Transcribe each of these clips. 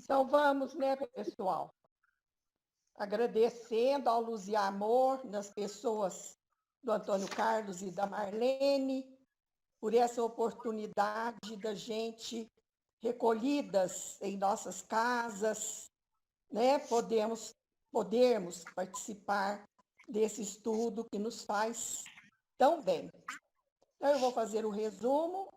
Então vamos, né, pessoal? Agradecendo ao Luz e Amor nas pessoas do Antônio Carlos e da Marlene por essa oportunidade da gente recolhidas em nossas casas, né, podermos participar desse estudo que nos faz tão bem. Então eu vou fazer o resumo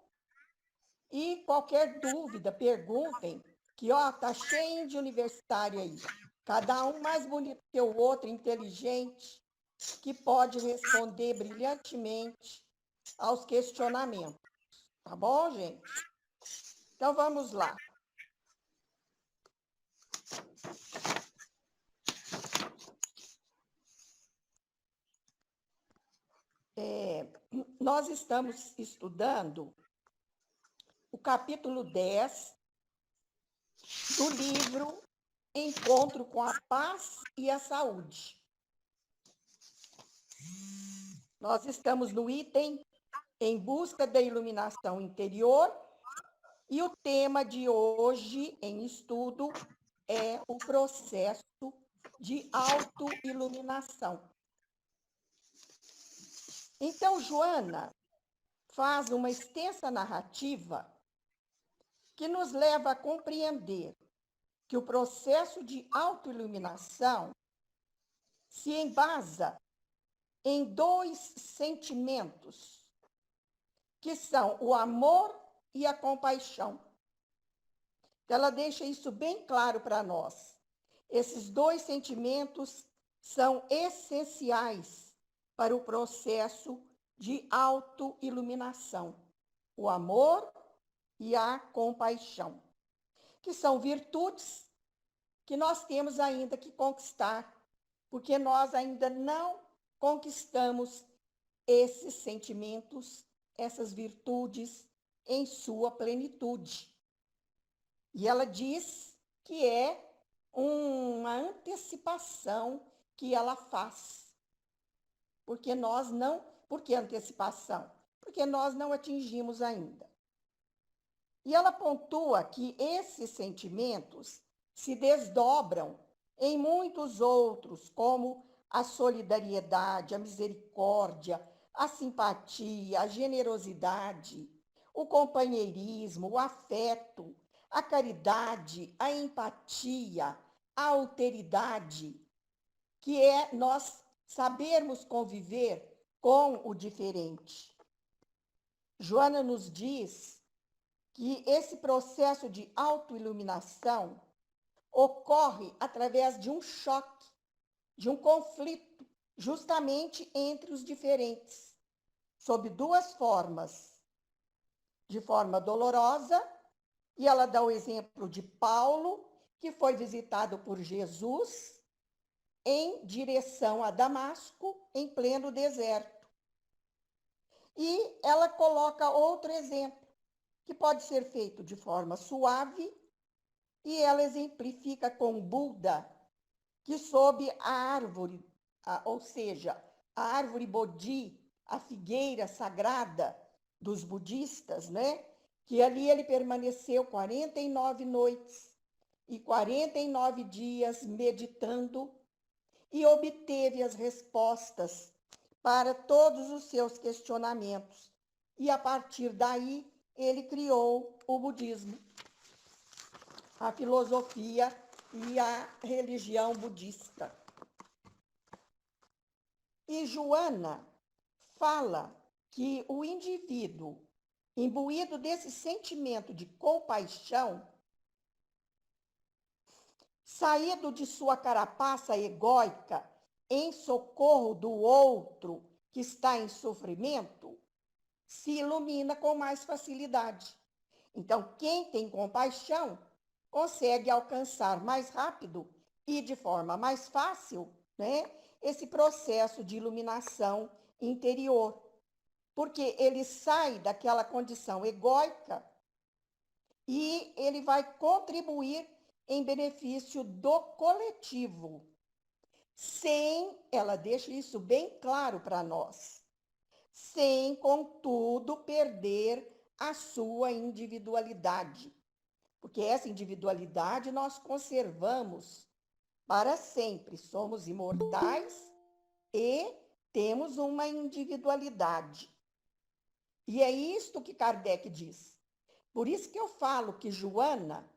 e qualquer dúvida, perguntem, que ó, tá cheio de universitário aí. Cada um mais bonito que o outro, inteligente, que pode responder brilhantemente aos questionamentos. Tá bom, gente? Então vamos lá. Nós estamos estudando o capítulo 10 do livro Encontro com a Paz e a Saúde. Nós estamos no item Em Busca da Iluminação Interior e o tema de hoje em estudo é o processo de autoiluminação. Então, Joana faz uma extensa narrativa que nos leva a compreender que o processo de autoiluminação se embasa em dois sentimentos, que são o amor e a compaixão. Ela deixa isso bem claro para nós. Esses dois sentimentos são essenciais para o processo de autoiluminação, o amor e a compaixão, que são virtudes que nós temos ainda que conquistar, porque nós ainda não conquistamos esses sentimentos, essas virtudes em sua plenitude. E ela diz que é uma antecipação que ela faz. Porque nós não... Por que antecipação? Porque nós não atingimos ainda. E ela pontua que esses sentimentos se desdobram em muitos outros, como a solidariedade, a misericórdia, a simpatia, a generosidade, o companheirismo, o afeto, a caridade, a empatia, a alteridade, que é nós sabermos conviver com o diferente. Joana nos diz que esse processo de autoiluminação ocorre através de um choque, de um conflito, justamente entre os diferentes, sob duas formas. De forma dolorosa, e ela dá o exemplo de Paulo, que foi visitado por Jesus em direção a Damasco, em pleno deserto. E ela coloca outro exemplo, que pode ser feito de forma suave, e ela exemplifica com Buda, que sob a árvore, ou seja, a árvore Bodhi, a figueira sagrada dos budistas, né? Que ali ele permaneceu 49 noites e 49 dias meditando e obteve as respostas para todos os seus questionamentos. E a partir daí, ele criou o budismo, a filosofia e a religião budista. E Joana fala que o indivíduo, imbuído desse sentimento de compaixão, saído de sua carapaça egóica em socorro do outro que está em sofrimento, se ilumina com mais facilidade. Então, quem tem compaixão consegue alcançar mais rápido e de forma mais fácil, né, esse processo de iluminação interior, porque ele sai daquela condição egóica e ele vai contribuir em benefício do coletivo, sem, ela deixa isso bem claro para nós, sem, contudo, perder a sua individualidade. porque essa individualidade nós conservamos para sempre. Somos imortais e temos uma individualidade. E é isto que Kardec diz. Por isso que eu falo que Joana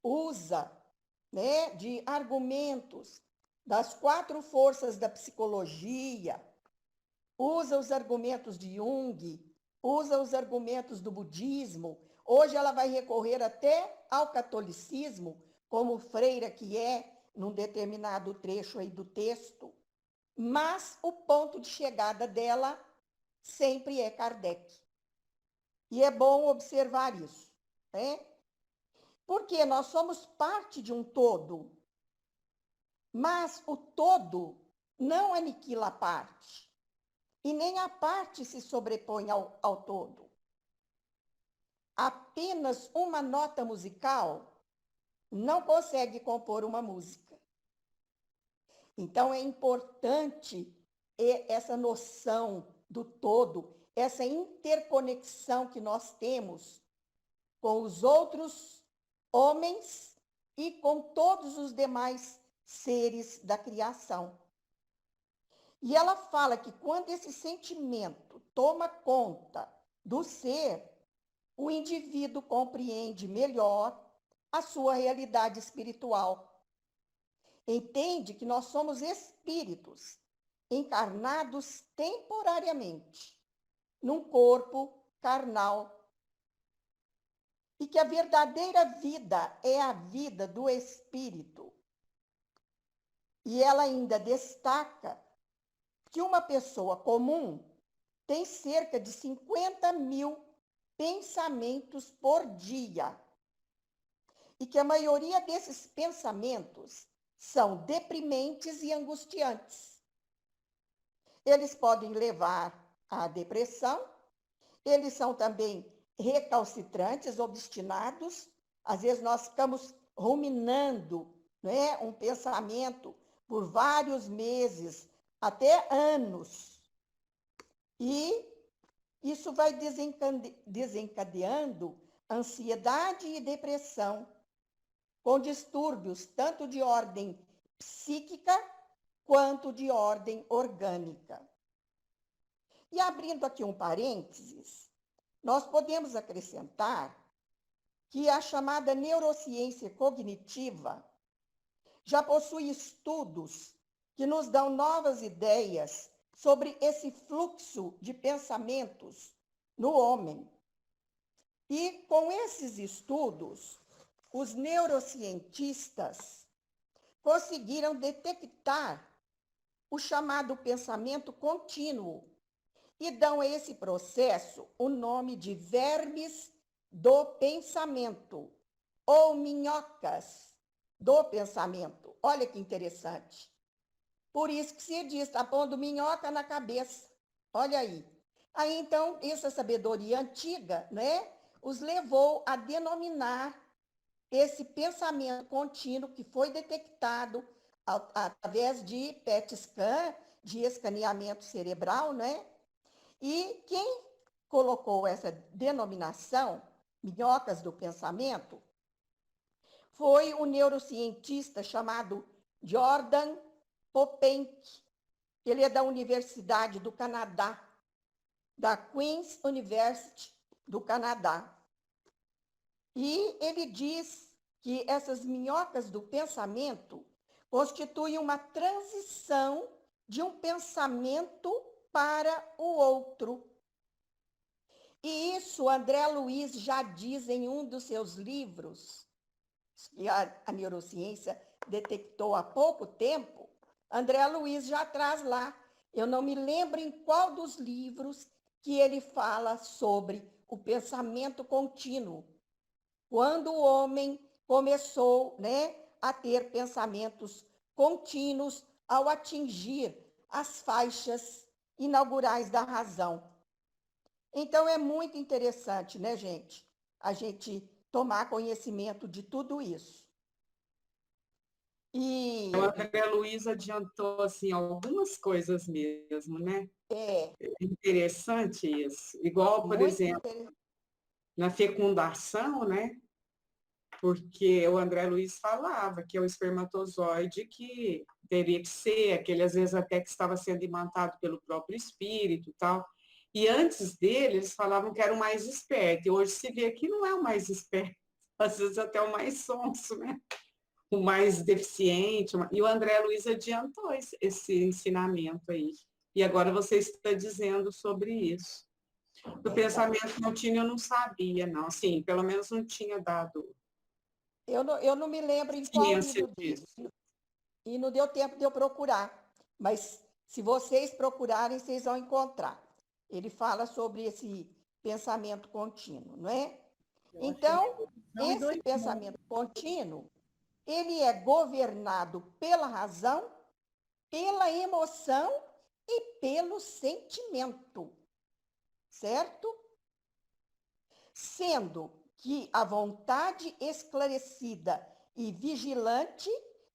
usa, né, de argumentos das 4 forças da psicologia, usa os argumentos de Jung, usa os argumentos do budismo. Hoje ela vai recorrer até ao catolicismo, como freira que é, num determinado trecho aí do texto, mas o ponto de chegada dela sempre é Kardec. E é bom observar isso, né? Porque nós somos parte de um todo, mas o todo não aniquila a parte, e nem a parte se sobrepõe ao todo. Apenas uma nota musical não consegue compor uma música. Então, é importante essa noção do todo, essa interconexão que nós temos com os outros homens e com todos os demais seres da criação. E ela fala que quando esse sentimento toma conta do ser, o indivíduo compreende melhor a sua realidade espiritual. Entende que nós somos espíritos encarnados temporariamente num corpo carnal e que a verdadeira vida é a vida do espírito. E ela ainda destaca que uma pessoa comum tem cerca de 50.000 pensamentos por dia e que a maioria desses pensamentos são deprimentes e angustiantes. Eles podem levar à depressão, eles são também recalcitrantes, obstinados. Às vezes nós ficamos ruminando, né, um pensamento por vários meses, até anos. E isso vai desencadeando ansiedade e depressão, com distúrbios tanto de ordem psíquica quanto de ordem orgânica. E abrindo aqui um parênteses, nós podemos acrescentar que a chamada neurociência cognitiva já possui estudos que nos dão novas ideias sobre esse fluxo de pensamentos no homem. E com esses estudos, os neurocientistas conseguiram detectar o chamado pensamento contínuo e dão a esse processo o nome de vermes do pensamento, ou minhocas do pensamento. Olha que interessante. Por isso que se diz, está pondo minhoca na cabeça. Olha aí. Aí, então, essa sabedoria antiga, né, os levou a denominar esse pensamento contínuo que foi detectado através de PET scan, de escaneamento cerebral, né? E quem colocou essa denominação, minhocas do pensamento, foi o neurocientista chamado Jordan Popenk. Ele é da Universidade do Canadá, da Queen's University do Canadá. E ele diz que essas minhocas do pensamento constituem uma transição de um pensamento para o outro. E isso André Luiz já diz em um dos seus livros, que a neurociência detectou há pouco tempo. André Luiz já traz lá. Eu não me lembro em qual dos livros que ele fala sobre o pensamento contínuo. Quando o homem começou, né, a ter pensamentos contínuos ao atingir as faixas inaugurais da razão. Então, é muito interessante, né, gente? A gente tomar conhecimento de tudo isso. E o André Luiz adiantou assim, algumas coisas mesmo, né? é Interessante isso. Igual, por muito exemplo, na fecundação, né? porque o André Luiz falava que é o espermatozoide que teria que ser, aquele às vezes até que estava sendo imantado pelo próprio espírito e tal. E antes dele, eles falavam que era o mais esperto, e hoje se vê que não é o mais esperto, às vezes até o mais sonso, né? O mais deficiente. E o André Luiz adiantou esse ensinamento aí. E agora você está dizendo sobre isso. Do pensamento contínuo eu não sabia, não. Assim, pelo menos não tinha dado Eu não me lembro em qual ciência livro disso. disso. E não deu tempo de eu procurar. Mas se vocês procurarem, vocês vão encontrar. Ele fala sobre esse pensamento contínuo, não é? Então, esse pensamento contínuo, ele é governado pela razão, pela emoção e pelo sentimento, certo? Sendo que a vontade esclarecida e vigilante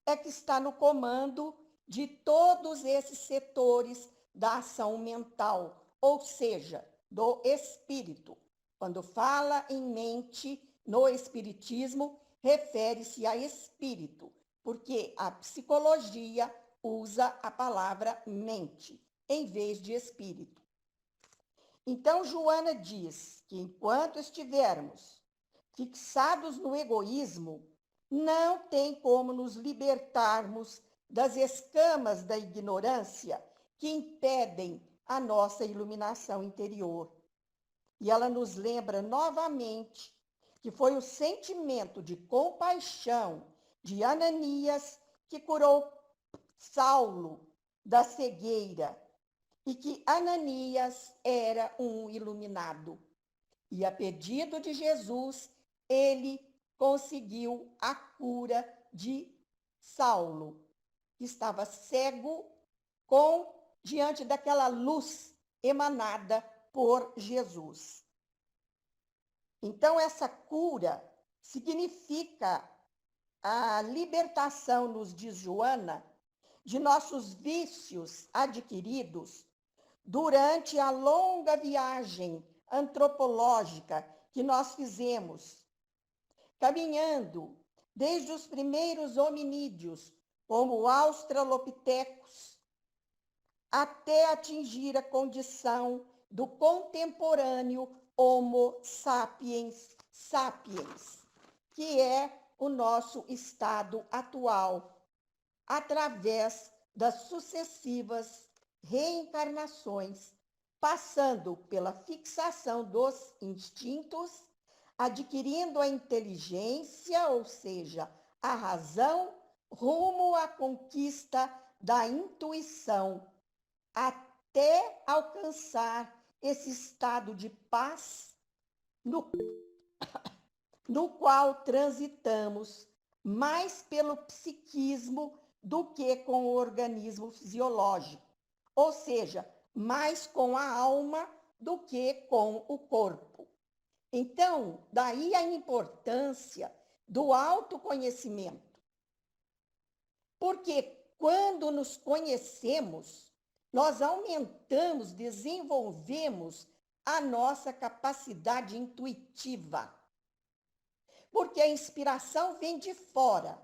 é que está no comando de todos esses setores da ação mental, ou seja, do espírito. Quando fala em mente no espiritismo, refere-se a espírito, porque a psicologia usa a palavra mente em vez de espírito. Então, Joana diz que enquanto estivermos fixados no egoísmo, não tem como nos libertarmos das escamas da ignorância que impedem a nossa iluminação interior. E ela nos lembra novamente que foi o sentimento de compaixão de Ananias que curou Saulo da cegueira e que Ananias era um iluminado. E a pedido de Jesus, ele conseguiu a cura de Saulo, que estava cego diante daquela luz emanada por Jesus. Então, essa cura significa a libertação, nos diz Joana, de nossos vícios adquiridos durante a longa viagem antropológica que nós fizemos, caminhando desde os primeiros hominídeos, como australopitecos, até atingir a condição do contemporâneo Homo sapiens sapiens, que é o nosso estado atual, através das sucessivas reencarnações, passando pela fixação dos instintos, adquirindo a inteligência, ou seja, a razão, rumo à conquista da intuição, até alcançar esse estado de paz no qual transitamos mais pelo psiquismo do que com o organismo fisiológico, ou seja, mais com a alma do que com o corpo. Então, daí a importância do autoconhecimento. Porque quando nos conhecemos, nós aumentamos, desenvolvemos a nossa capacidade intuitiva. Porque a inspiração vem de fora.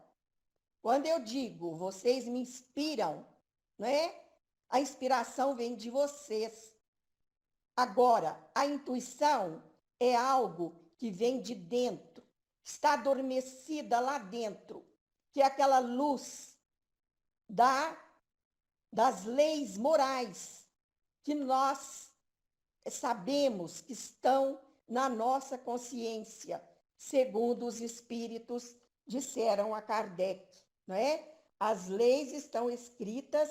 Quando eu digo, vocês me inspiram, não é? A inspiração vem de vocês. Agora, a intuição é algo que vem de dentro, está adormecida lá dentro, que é aquela luz das leis morais que nós sabemos que estão na nossa consciência, segundo os espíritos disseram a Kardec, não é? As leis estão escritas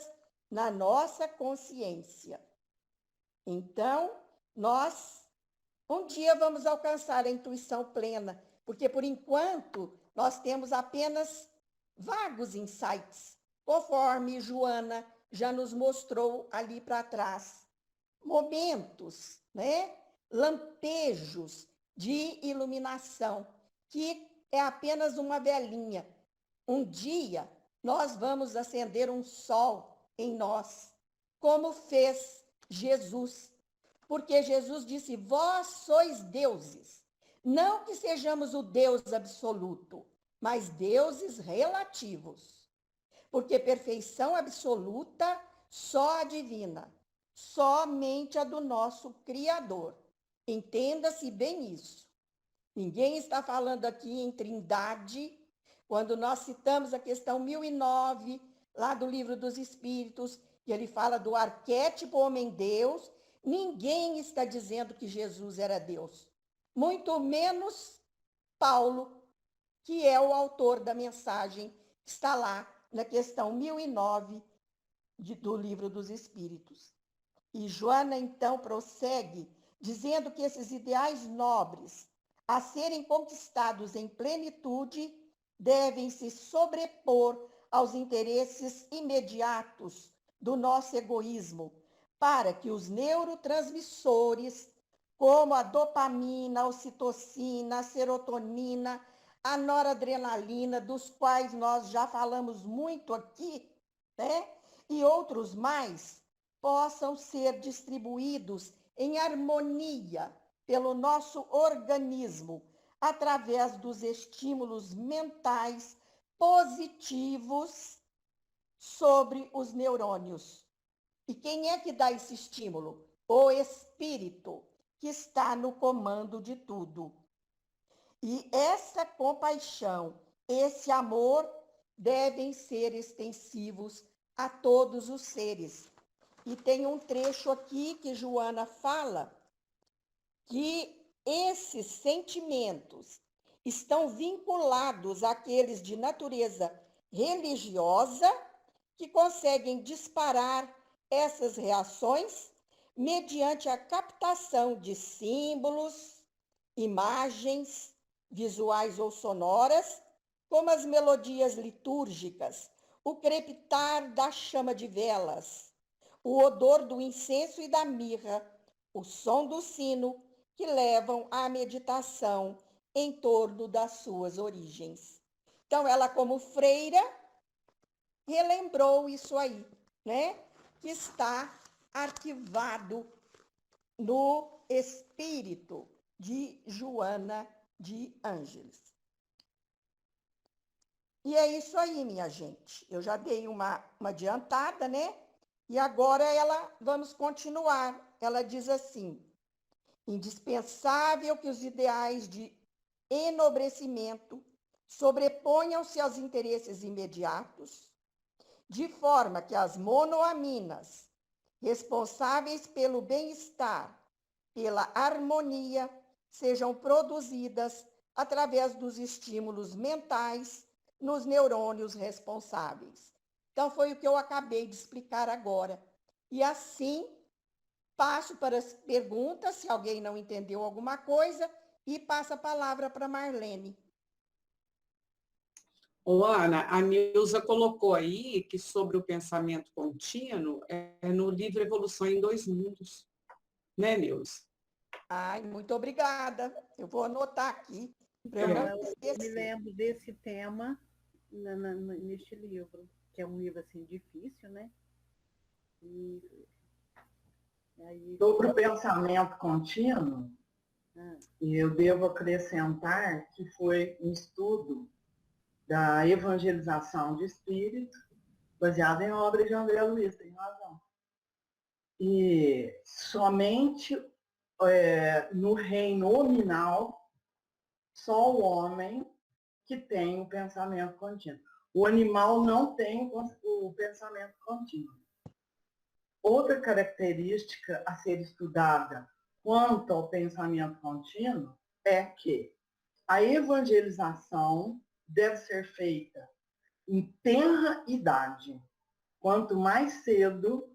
na nossa consciência. Então, nós um dia vamos alcançar a intuição plena, porque por enquanto nós temos apenas vagos insights, conforme Joana já nos mostrou ali para trás. Momentos, né? Lampejos de iluminação, que é apenas uma velinha. Um dia nós vamos acender um sol em nós, como fez Jesus. Porque Jesus disse, vós sois deuses, Não que sejamos o Deus absoluto, mas deuses relativos. Porque perfeição absoluta só a divina, somente a do nosso Criador. Entenda-se bem isso. Ninguém está falando aqui em trindade. Quando nós citamos a questão 1009, lá do Livro dos Espíritos, que ele fala do arquétipo homem-deus, ninguém está dizendo que Jesus era Deus. Muito menos Paulo, que é o autor da mensagem, está lá na questão 1009 do Livro dos Espíritos. E Joana, então, prossegue, dizendo que esses ideais nobres, a serem conquistados em plenitude, devem se sobrepor aos interesses imediatos do nosso egoísmo, para que os neurotransmissores, como a dopamina, a ocitocina, a serotonina, a noradrenalina, dos quais nós já falamos muito aqui, né? E outros mais, possam ser distribuídos em harmonia pelo nosso organismo, através dos estímulos mentais positivos sobre os neurônios. E quem é que dá esse estímulo? O espírito, que está no comando de tudo. E essa compaixão, esse amor, devem ser extensivos a todos os seres. E tem um trecho aqui que Joana fala que esses sentimentos estão vinculados àqueles de natureza religiosa que conseguem disparar essas reações mediante a captação de símbolos, imagens, visuais ou sonoras, como as melodias litúrgicas, o crepitar da chama de velas, o odor do incenso e da mirra, o som do sino, que levam à meditação em torno das suas origens. Então, ela, como freira, relembrou isso aí, né? Que está arquivado no espírito de Joana de Ângeles. E é isso aí, minha gente. Eu já dei uma adiantada, né? E agora vamos continuar. Ela diz assim: indispensável que os ideais de enobrecimento sobreponham-se aos interesses imediatos, de forma que as monoaminas, responsáveis pelo bem-estar, pela harmonia, sejam produzidas através dos estímulos mentais nos neurônios responsáveis. Então, foi o que eu acabei de explicar agora. E assim, passo para as perguntas, se alguém não entendeu alguma coisa, e passo a palavra para Marlene. Ô, Ana, a Nilza colocou aí que sobre o pensamento contínuo é no livro Evolução em Dois Mundos, né, Nilza? Ai, muito obrigada. Eu vou anotar aqui para eu não Eu me esquecer. lembro desse tema neste livro, que é um livro assim difícil, né? E aí, Sobre o pensamento contínuo, eu devo acrescentar que foi um estudo da evangelização de espírito, baseado em obras de André Luiz, tem razão. E somente no reino nominal, só o homem que tem o pensamento contínuo. O animal não tem o pensamento contínuo. Outra característica a ser estudada quanto ao pensamento contínuo é que a evangelização deve ser feita em tenra idade. Quanto mais cedo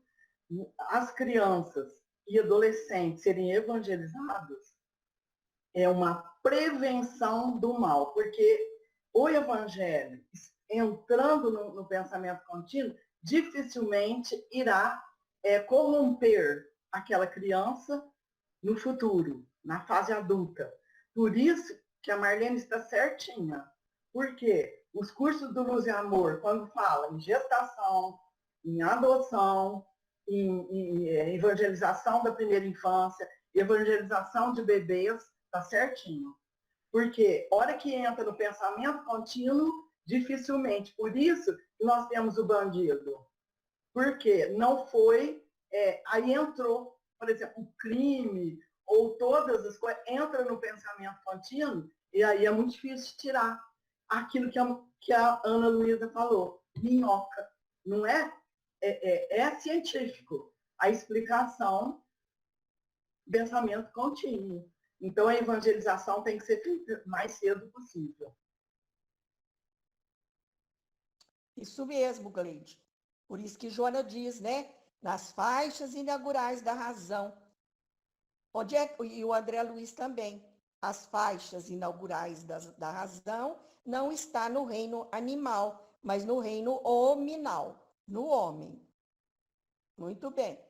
as crianças e adolescentes serem evangelizados, é uma prevenção do mal, porque o evangelho, entrando no pensamento contínuo, dificilmente irá corromper aquela criança no futuro, na fase adulta. Por isso que a Marlene está certinha. Porque os cursos do Luz e Amor, quando fala em gestação, em adoção, em evangelização da primeira infância, evangelização de bebês, está certinho. Porque a hora que entra no pensamento contínuo, dificilmente. Por isso que nós temos o bandido. Porque não foi, aí entrou, por exemplo, o crime ou todas as coisas, entra no pensamento contínuo e aí é muito difícil tirar aquilo que a Ana Luísa falou, minhoca, não é? É científico a explicação do pensamento contínuo. Então, a evangelização tem que ser feita o mais cedo possível. Isso mesmo, Gleide. Por isso que Joana diz, né? Nas faixas inaugurais da razão. Onde é, e o André Luiz também. As faixas inaugurais da razão não está no reino animal, mas no reino hominal, no homem. Muito bem.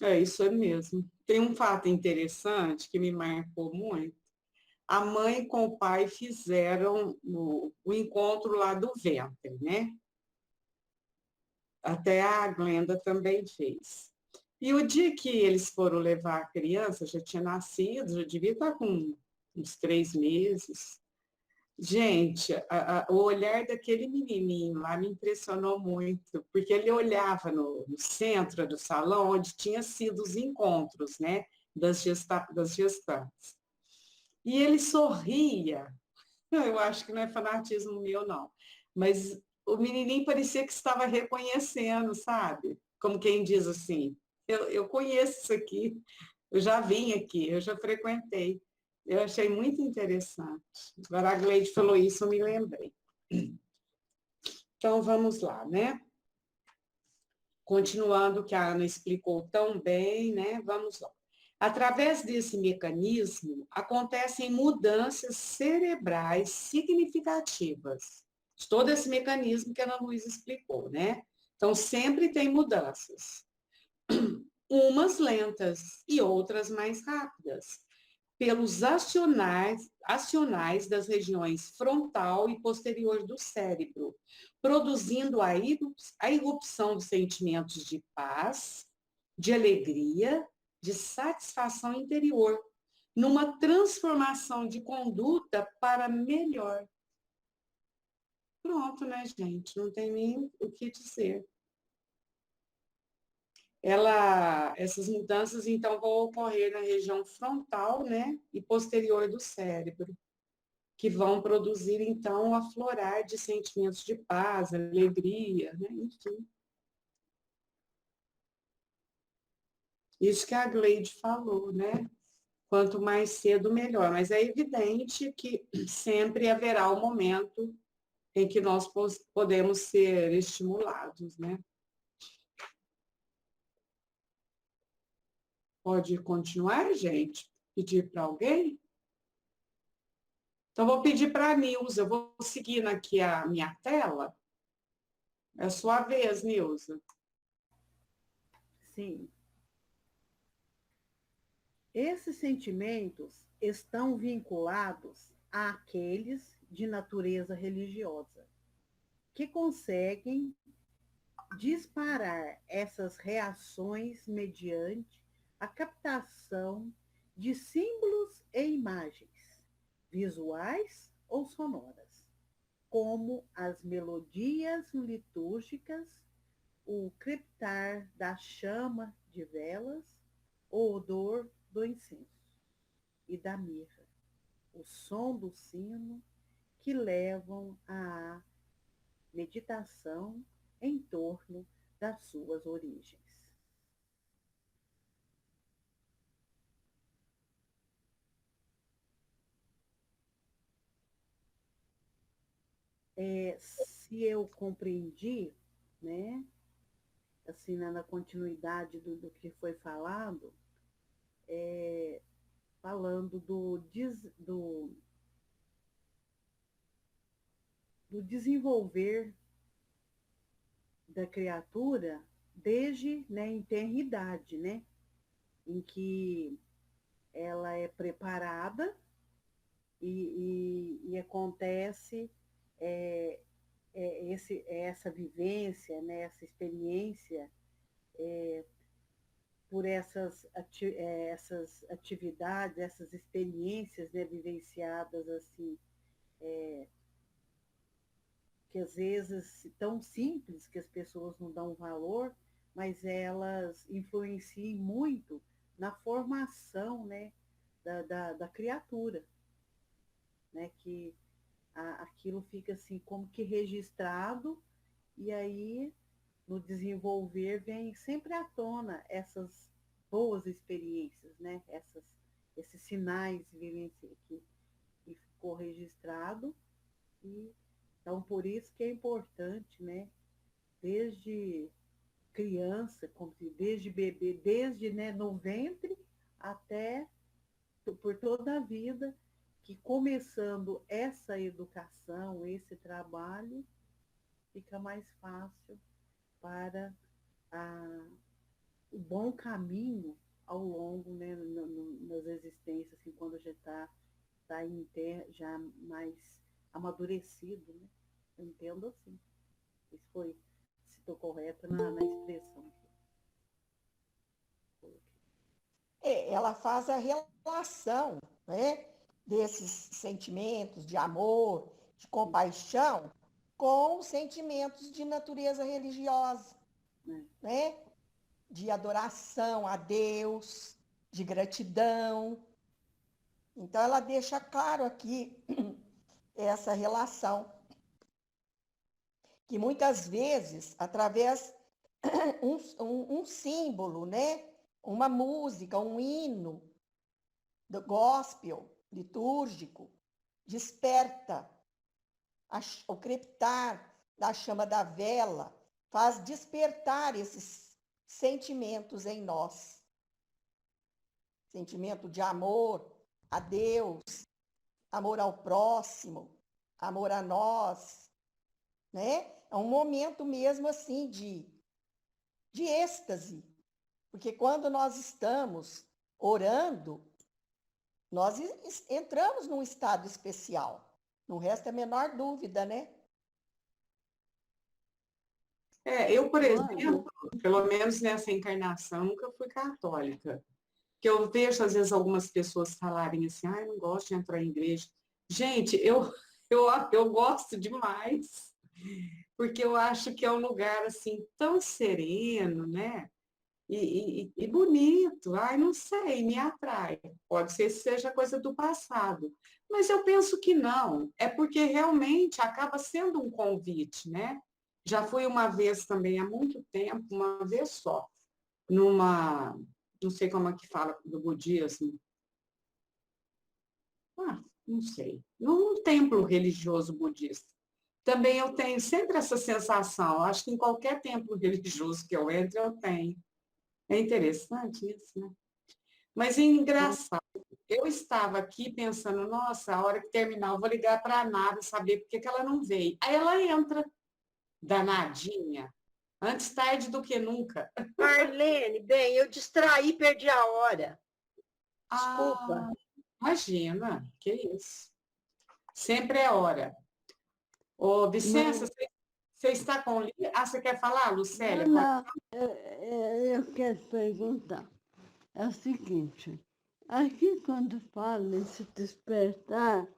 É isso mesmo. Tem um fato interessante que me marcou muito. A mãe com o pai fizeram o encontro lá do ventre, né? Até a Glenda também fez. E o dia que eles foram levar a criança, já tinha nascido, já devia estar com uns 3 meses. Gente, o olhar daquele menininho lá me impressionou muito, porque ele olhava no centro do salão, onde tinha sido os encontros, né, das gestantes. E ele sorria. Eu acho que não é fanatismo meu, não. Mas o menininho parecia que estava reconhecendo, sabe? Como quem diz assim, eu conheço isso aqui, eu já vim aqui, eu já frequentei. Eu achei muito interessante. Agora a Gleide falou isso, eu me lembrei. Então, vamos lá, né? Continuando o que a Ana explicou tão bem, né? Vamos lá. Através desse mecanismo, acontecem mudanças cerebrais significativas. De todo esse mecanismo que a Ana Luísa explicou, né? Então, sempre tem mudanças. Umas lentas e outras mais rápidas, pelos acionais das regiões frontal e posterior do cérebro, produzindo a irrupção de sentimentos de paz, de alegria, de satisfação interior, numa transformação de conduta para melhor. Pronto, né, gente? Não tem nem o que dizer. Essas mudanças, então, vão ocorrer na região frontal, né, e posterior do cérebro, que vão produzir, então, o aflorar de sentimentos de paz, alegria, né, enfim. Isso que a Gleide falou, né? Quanto mais cedo, melhor. Mas é evidente que sempre haverá um momento em que nós podemos ser estimulados, né? Pode continuar, gente? Pedir para alguém? Então, vou pedir para a Nilza. Eu vou seguindo aqui a minha tela. É a sua vez, Nilza. Sim. Esses sentimentos estão vinculados àqueles de natureza religiosa, que conseguem disparar essas reações mediante a captação de símbolos e imagens, visuais ou sonoras, como as melodias litúrgicas, o crepitar da chama de velas, o odor do incenso e da mirra, o som do sino, que levam à meditação em torno das suas origens. Se eu compreendi, né, assim, na continuidade do que foi falado, falando do desenvolver da criatura desde, né, em tenra idade, né, em que ela é preparada e acontece essa vivência, né, essa experiência por essas atividades, essas experiências, né, vivenciadas assim, que às vezes tão simples que as pessoas não dão valor, mas elas influenciam muito na formação, né, da criatura, né, que aquilo fica assim como que registrado, e aí no desenvolver vem sempre à tona essas boas experiências, né, esses sinais que ficou registrado. E então por isso que é importante, né, desde criança, desde bebê, desde, né, no ventre até por toda a vida, que começando essa educação, esse trabalho, fica mais fácil para o bom caminho ao longo, né, nas existências, assim, quando já está em terra, já mais amadurecido, né? Eu entendo assim. Isso foi, se estou correta na expressão que eu coloquei. Ela faz a relação, né, desses sentimentos de amor, de compaixão, com sentimentos de natureza religiosa, né? De adoração a Deus, de gratidão. Então, ela deixa claro aqui essa relação, que muitas vezes, através um símbolo, né? Uma música, um hino do gospel litúrgico, desperta o crepitar da chama da vela, faz despertar esses sentimentos em nós. Sentimento de amor a Deus, amor ao próximo, amor a nós, né? É um momento mesmo assim de êxtase, porque quando nós estamos orando, nós entramos num estado especial. Não resta a menor dúvida, né? Eu, por exemplo, pelo menos nessa encarnação, nunca fui católica. Que eu vejo, às vezes, algumas pessoas falarem assim, eu não gosto de entrar em igreja. Gente, eu gosto demais, porque eu acho que é um lugar, assim, tão sereno, né? E bonito. Ai, não sei, me atrai. Pode ser que seja coisa do passado. Mas eu penso que não. É porque realmente acaba sendo um convite, né? Já fui uma vez também, há muito tempo, uma vez só, numa, não sei como é que fala do budismo, não sei, num templo religioso budista. Também eu tenho sempre essa sensação, acho que em qualquer templo religioso que eu entre, eu tenho. É interessante isso, né? Mas é engraçado. Eu estava aqui pensando, nossa, a hora que terminar, eu vou ligar para a Nada saber por que ela não veio. Aí ela entra, danadinha. Antes tarde do que nunca. Marlene, bem, eu distraí, perdi a hora. Desculpa. Imagina, que isso. Sempre é hora. Ô, Vicência, você está com... você quer falar, Lucélia? Não, eu quero perguntar. É o seguinte, aqui quando fala esse despertar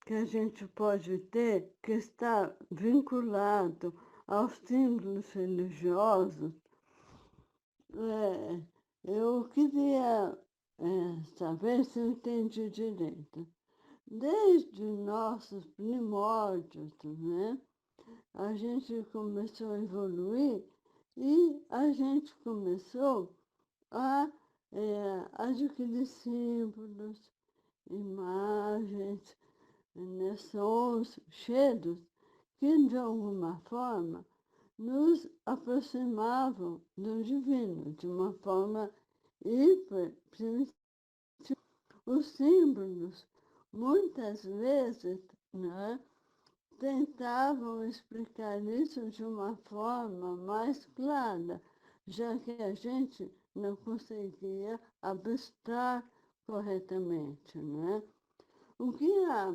que a gente pode ter, que está vinculado aos símbolos religiosos, eu queria saber se eu entendi direito. Desde nossos primórdios, né, a gente começou a evoluir e a gente começou a adquirir símbolos, imagens, né, sons, cheiros, que de alguma forma nos aproximavam do divino, de uma forma hiper primitiva. Os símbolos, muitas vezes, né, tentavam explicar isso de uma forma mais clara, já que a gente não conseguia abstrar corretamente, né? O que a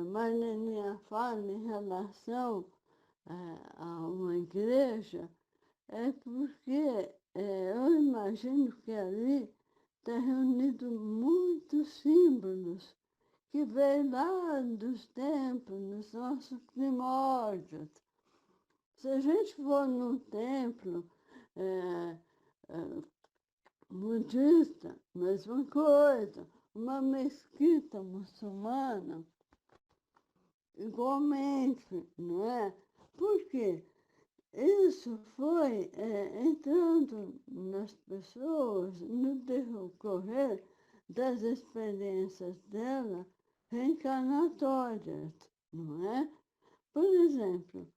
Marleninha fala em relação a uma igreja é porque eu imagino que ali está reunido muitos símbolos que veio lá dos templos, dos nossos primórdios. Se a gente for num templo budista, mesma coisa. Uma mesquita muçulmana, igualmente, não é? Por quê? Isso foi entrando nas pessoas no decorrer das experiências dela reencarnatórias, não é? Por exemplo,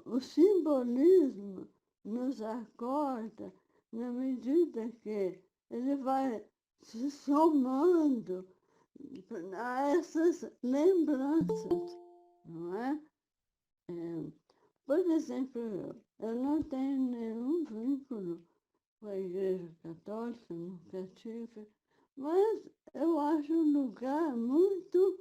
o simbolismo nos acorda na medida que ele vai se somando a essas lembranças, não é? Por exemplo, eu não tenho nenhum vínculo com a Igreja Católica, nunca tive, mas eu acho um lugar muito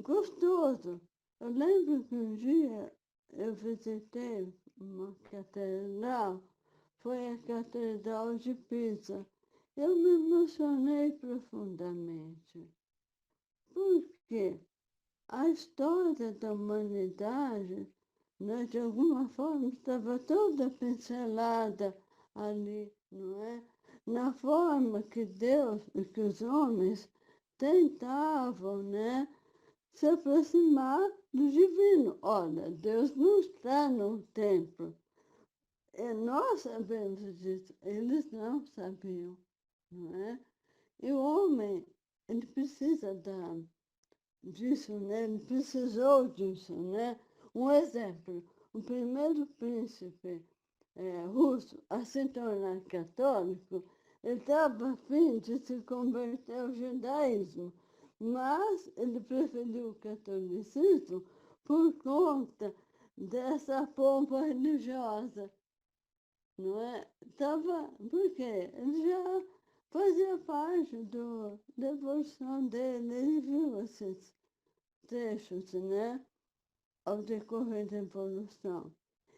gostoso. Eu lembro que um dia eu visitei uma catedral, foi a Catedral de Pisa. Eu me emocionei profundamente, porque a história da humanidade, né, de alguma forma, estava toda pincelada ali, não é? Na forma que Deus e que os homens tentavam, né, se aproximar do divino. Olha, Deus não está no templo. E nós sabemos disso, eles não sabiam, não é? E o homem, ele precisa disso, né? Ele precisou disso, né? Um exemplo, o primeiro príncipe russo a se tornar católico, ele estava a fim de se converter ao judaísmo, mas ele preferiu o catolicismo por conta dessa pompa religiosa, não é? Porque ele já fazia parte da evolução dele, ele viu esses trechos, né, ao decorrer da evolução.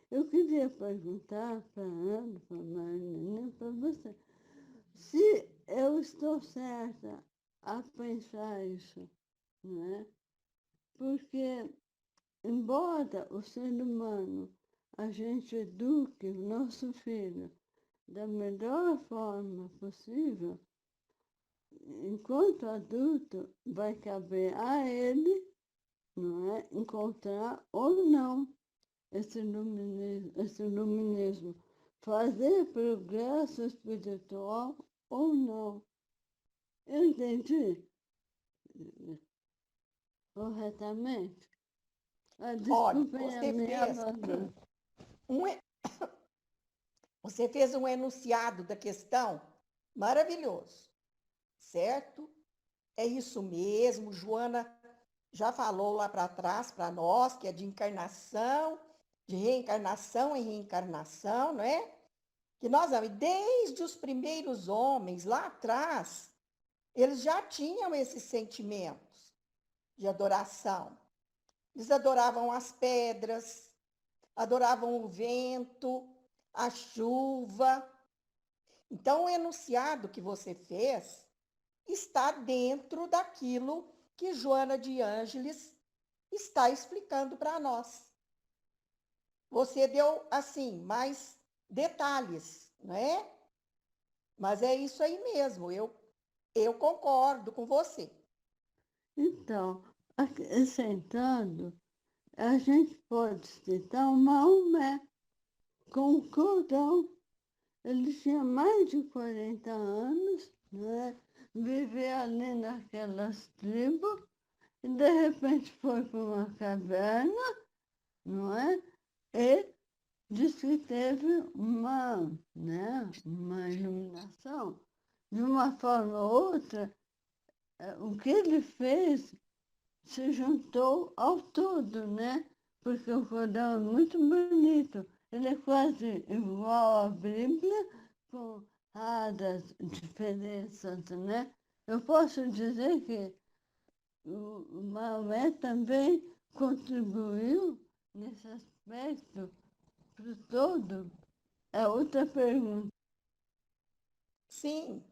Eu queria perguntar para a Ana, para a Marlene, para você, se eu estou certa a pensar isso, né? Porque, embora o ser humano, a gente eduque o nosso filho da melhor forma possível, enquanto adulto, vai caber a ele, não é, encontrar ou não esse iluminismo, fazer progresso espiritual ou não. Eu entendi corretamente? Olha, Desculpem a minha abordagem. um, você fez um enunciado da questão maravilhoso, certo? É isso mesmo, Joana já falou lá para trás para nós, que é de encarnação, de reencarnação em reencarnação, não é? Que nós, desde os primeiros homens lá atrás, eles já tinham esses sentimentos de adoração. Eles adoravam as pedras, adoravam o vento, a chuva. Então, o enunciado que você fez está dentro daquilo que Joana de Ângeles está explicando para nós. Você deu, assim, mais detalhes, não é? Mas é isso aí mesmo, eu concordo com você. Então, acrescentando, a gente pode citar o Maomé com o cordão. Ele tinha mais de 40 anos, né? Vivia ali naquelas tribos, e de repente foi para uma caverna, não é? E disse que teve uma iluminação. De uma forma ou outra, o que ele fez se juntou ao todo, né? Porque o cordão é muito bonito. Ele é quase igual à Bíblia, com raras diferenças, né? Eu posso dizer que o Maomé também contribuiu nesse aspecto, para todo, é outra pergunta. Sim,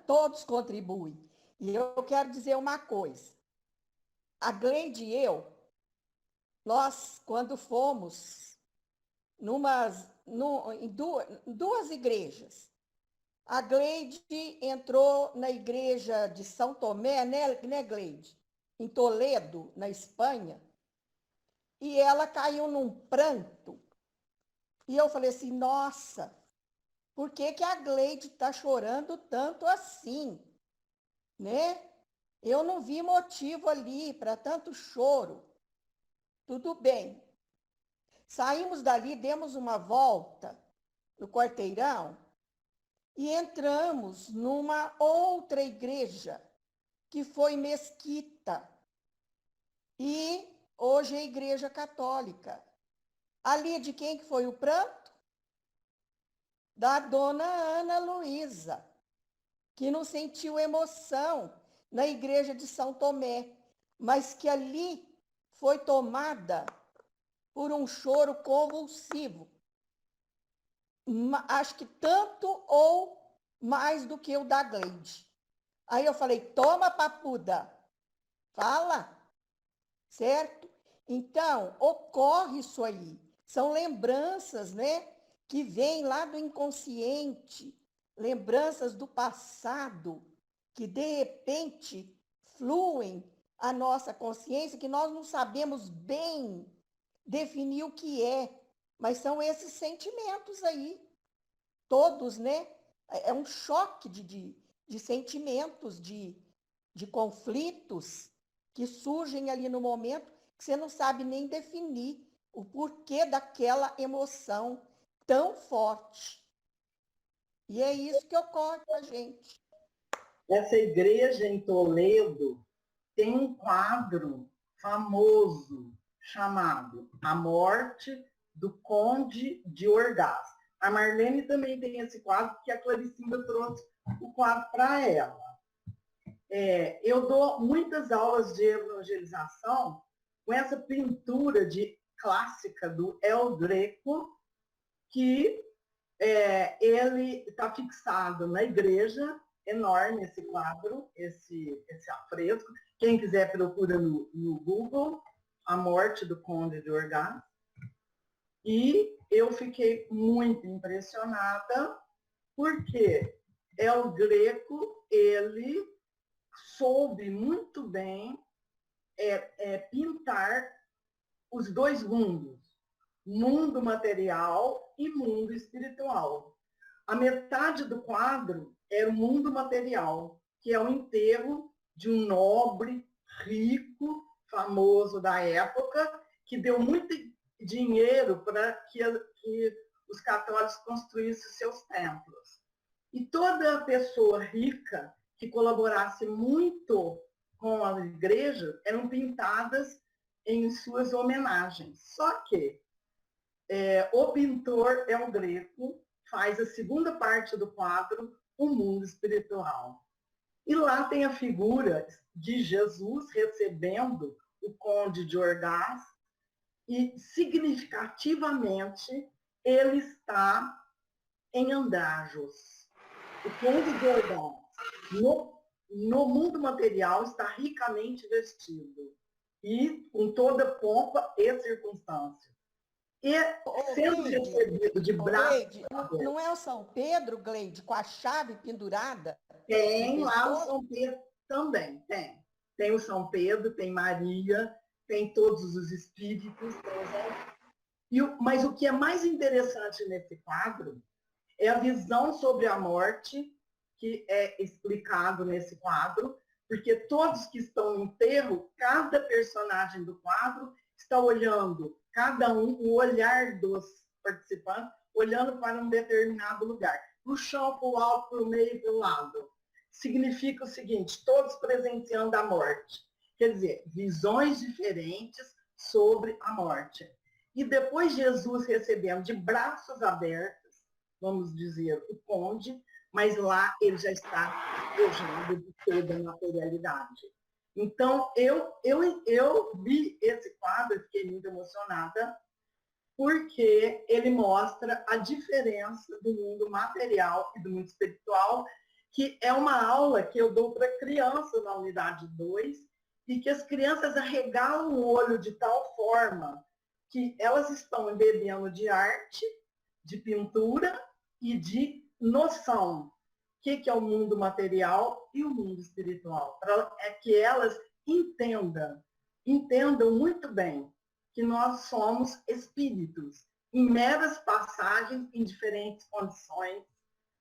todos contribuem. E eu quero dizer uma coisa. A Gleide e eu, nós, quando fomos em duas igrejas, a Gleide entrou na igreja de São Tomé, né, Gleide? Em Toledo, na Espanha, e ela caiu num pranto. E eu falei assim, nossa, por que que a Gleide está chorando tanto assim, né? Eu não vi motivo ali para tanto choro. Tudo bem. Saímos dali, demos uma volta no quarteirão e entramos numa outra igreja, que foi Mesquita, e hoje é Igreja Católica. Ali de quem que foi o pranto? Da dona Ana Luísa, que não sentiu emoção na igreja de São Tomé, mas que ali foi tomada por um choro convulsivo. Acho que tanto ou mais do que o da Gleide. Aí eu falei, toma, papuda, fala, certo? Então, ocorre isso aí. São lembranças, né? Que vêm lá do inconsciente, lembranças do passado, que de repente fluem à nossa consciência, que nós não sabemos bem definir o que é, mas são esses sentimentos aí, todos, né? É um choque de sentimentos, de conflitos que surgem ali no momento que você não sabe nem definir o porquê daquela emoção tão forte. E é isso que ocorre com a gente. Essa igreja em Toledo tem um quadro famoso chamado A Morte do Conde de Orgaz. A Marlene também tem esse quadro, que a Claricinda trouxe o quadro para ela. Eu dou muitas aulas de evangelização com essa pintura clássica do El Greco, que ele está fixado na igreja, enorme esse quadro, esse afresco. Quem quiser procura no Google, A Morte do Conde de Orgaz. E eu fiquei muito impressionada, porque El Greco, ele soube muito bem pintar os dois mundos, mundo material e mundo espiritual. A metade do quadro é o mundo material, que é o enterro de um nobre, rico, famoso da época, que deu muito dinheiro para que os católicos construíssem seus templos. E toda pessoa rica que colaborasse muito com a igreja eram pintadas em suas homenagens. Só que o pintor El Greco faz a segunda parte do quadro, o mundo espiritual. E lá tem a figura de Jesus recebendo o Conde de Orgaz e, significativamente, ele está em andrajos. O Conde de Orgaz, no mundo material, está ricamente vestido e com toda pompa e circunstância. E sendo recebido de braços... Gleide, não é o São Pedro, Gleide, com a chave pendurada? Tem lá o São Pedro também, tem. Tem o São Pedro, tem Maria, tem todos os espíritos. Mas o que é mais interessante nesse quadro é a visão sobre a morte, que é explicado nesse quadro, porque todos que estão no enterro, cada personagem do quadro está olhando, cada um, o olhar dos participantes, olhando para um determinado lugar, para o chão, para o alto, para o meio, para o lado. Significa o seguinte, todos presenciando a morte. Quer dizer, visões diferentes sobre a morte. E depois Jesus recebendo de braços abertos, vamos dizer, o conde, mas lá ele já está despojado de toda a materialidade. Então, eu vi esse quadro, eu fiquei muito emocionada, porque ele mostra a diferença do mundo material e do mundo espiritual, que é uma aula que eu dou para criança na unidade 2, e que as crianças arregalam o olho de tal forma que elas estão embebendo de arte, de pintura e de noção. O que é o mundo material e o mundo espiritual? É que elas entendam muito bem que nós somos espíritos, em meras passagens em diferentes condições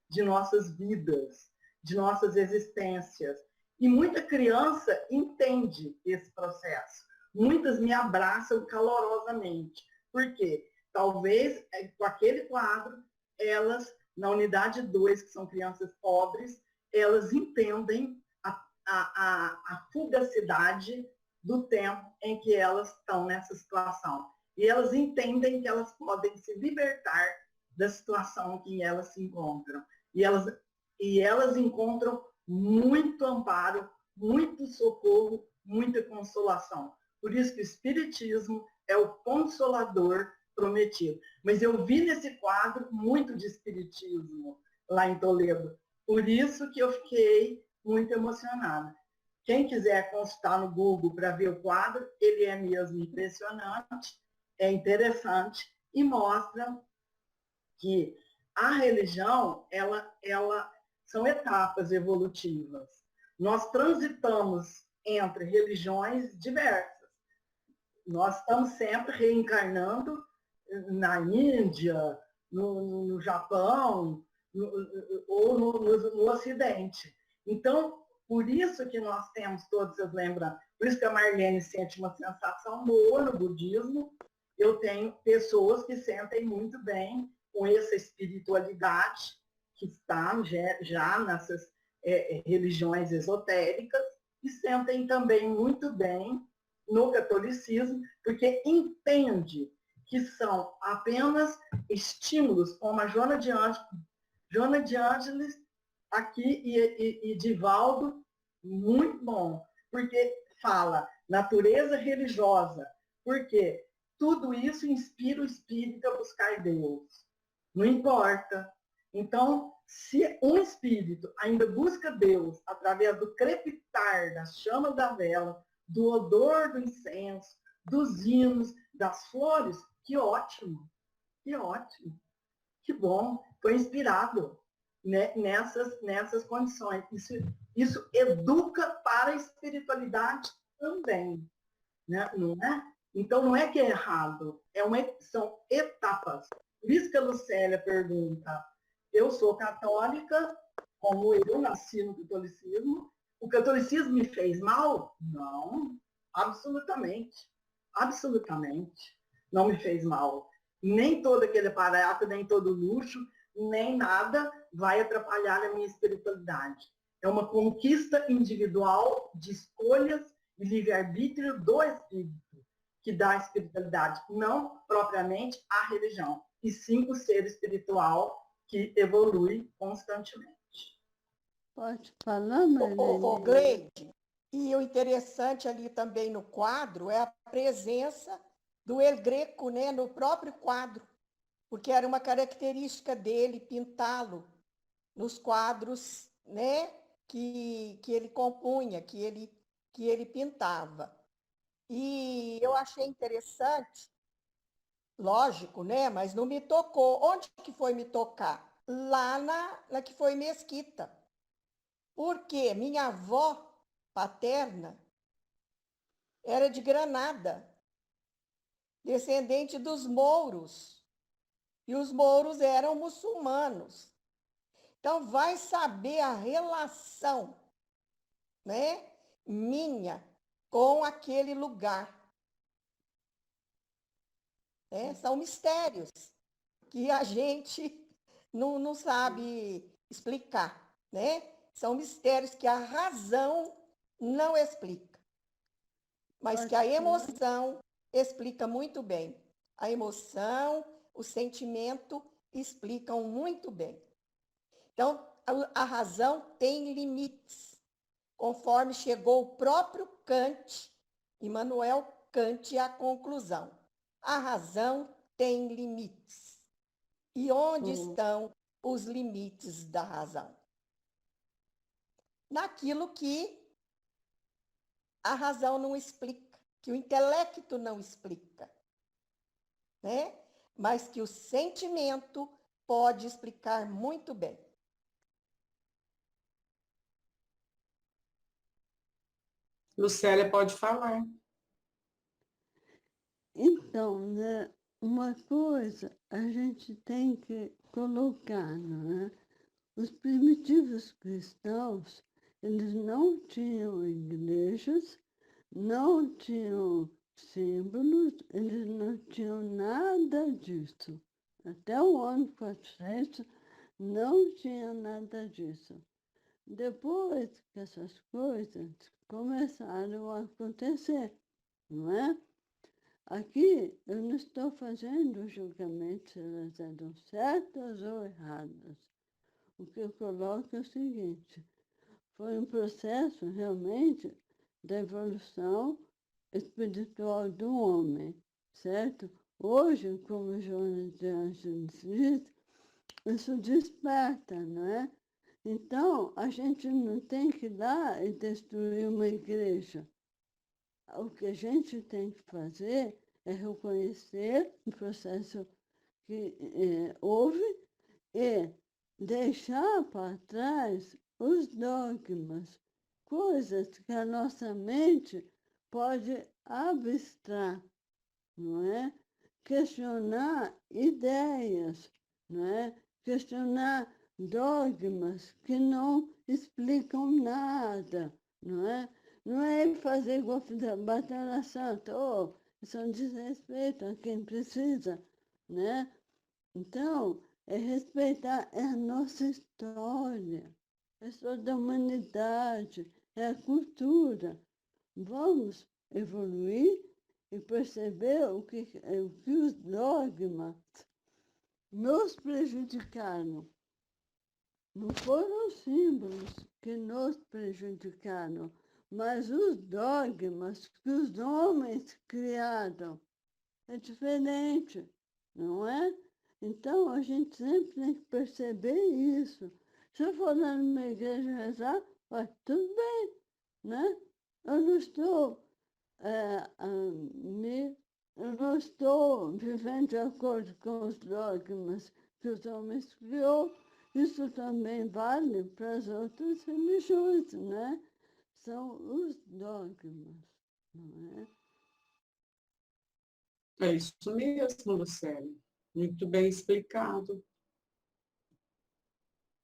de nossas vidas, de nossas existências. E muita criança entende esse processo. Muitas me abraçam calorosamente. Por quê? Talvez, com aquele quadro, elas, na unidade 2, que são crianças pobres, elas entendem a fugacidade do tempo em que elas estão nessa situação. E elas entendem que elas podem se libertar da situação em que elas se encontram. E elas encontram muito amparo, muito socorro, muita consolação. Por isso que o Espiritismo é o consolador prometido. Mas eu vi nesse quadro muito de Espiritismo lá em Toledo. Por isso que eu fiquei muito emocionada. Quem quiser consultar no Google para ver o quadro, ele é mesmo impressionante, é interessante e mostra que a religião, ela são etapas evolutivas. Nós transitamos entre religiões diversas. Nós estamos sempre reencarnando na Índia, no Japão, ou no Ocidente. Então, por isso que nós temos todas as lembranças. Por isso que a Marlene sente uma sensação boa no budismo. Eu tenho pessoas que sentem muito bem com essa espiritualidade que está já nessas religiões esotéricas e sentem também muito bem no catolicismo, porque entende que são apenas estímulos, como a Joana de Ângeles aqui e Divaldo, muito bom, porque fala natureza religiosa, porque tudo isso inspira o espírito a buscar Deus. Não importa. Então, se um espírito ainda busca Deus através do crepitar das chamas da vela, do odor do incenso, dos hinos, das flores, que ótimo, que ótimo, que bom, foi inspirado, né, nessas condições. Isso educa para a espiritualidade também, né? Não é? Então, não é que é errado, são etapas. Por isso que a Lucélia pergunta, eu sou católica, como eu nasci no catolicismo, o catolicismo me fez mal? Não, absolutamente, absolutamente, não me fez mal. Nem todo aquele aparato, nem todo luxo, nem nada vai atrapalhar a minha espiritualidade. É uma conquista individual de escolhas e livre-arbítrio do espírito que dá a espiritualidade, não propriamente a religião, e sim o ser espiritual que evolui constantemente. Pode falar, Marlene? Gleide, e o interessante ali também no quadro é a presença do El Greco, né, no próprio quadro, porque era uma característica dele pintá-lo nos quadros, né, que ele compunha, que ele pintava. E eu achei interessante, lógico, né? Mas não me tocou. Onde que foi me tocar? Lá na que foi Mesquita. Porque minha avó paterna era de Granada, descendente dos mouros. E os mouros eram muçulmanos. Então, vai saber a relação, né, minha com aquele lugar. São mistérios que a gente não sabe explicar, né? São mistérios que a razão não explica, mas que a emoção explica muito bem. A emoção, o sentimento explicam muito bem. Então, a razão tem limites, conforme chegou o próprio Kant, Immanuel Kant, à conclusão: a razão tem limites. E onde estão os limites da razão? Naquilo que a razão não explica, que o intelecto não explica, né? Mas que o sentimento pode explicar muito bem. Lucélia pode falar. Então, né, uma coisa a gente tem que colocar, não é? Os primitivos cristãos, eles não tinham igrejas, não tinham símbolos, eles não tinham nada disso. Até o ano 400 não tinha nada disso. Depois que essas coisas começaram a acontecer, não é? Aqui eu não estou fazendo julgamento se elas eram certas ou erradas. O que eu coloco é o seguinte: foi um processo realmente da evolução espiritual do homem, certo? Hoje, como Joana de Ângeles diz, isso desperta, não é? Então, a gente não tem que ir lá e destruir uma igreja. O que a gente tem que fazer é reconhecer o processo que houve e deixar para trás os dogmas, coisas que a nossa mente pode abstrair, não é? Questionar ideias, não é? Questionar dogmas que não explicam nada, não é? Não é fazer igual bater na santa, isso é um desrespeito a quem precisa, né? Então, é respeitar a nossa história, a história da humanidade, é a cultura. Vamos evoluir e perceber o que os dogmas nos prejudicaram. Não foram os símbolos que nos prejudicaram, mas os dogmas que os homens criaram. É diferente, não é? Então, a gente sempre tem que perceber isso. Se eu for lá numa igreja rezar, tudo bem, né? Eu não estou, eu não estou vivendo de acordo com os dogmas que os homens criou. Isso também vale para as outras religiões, né? São os dogmas, não é? É isso mesmo, Lucélia. Muito bem explicado.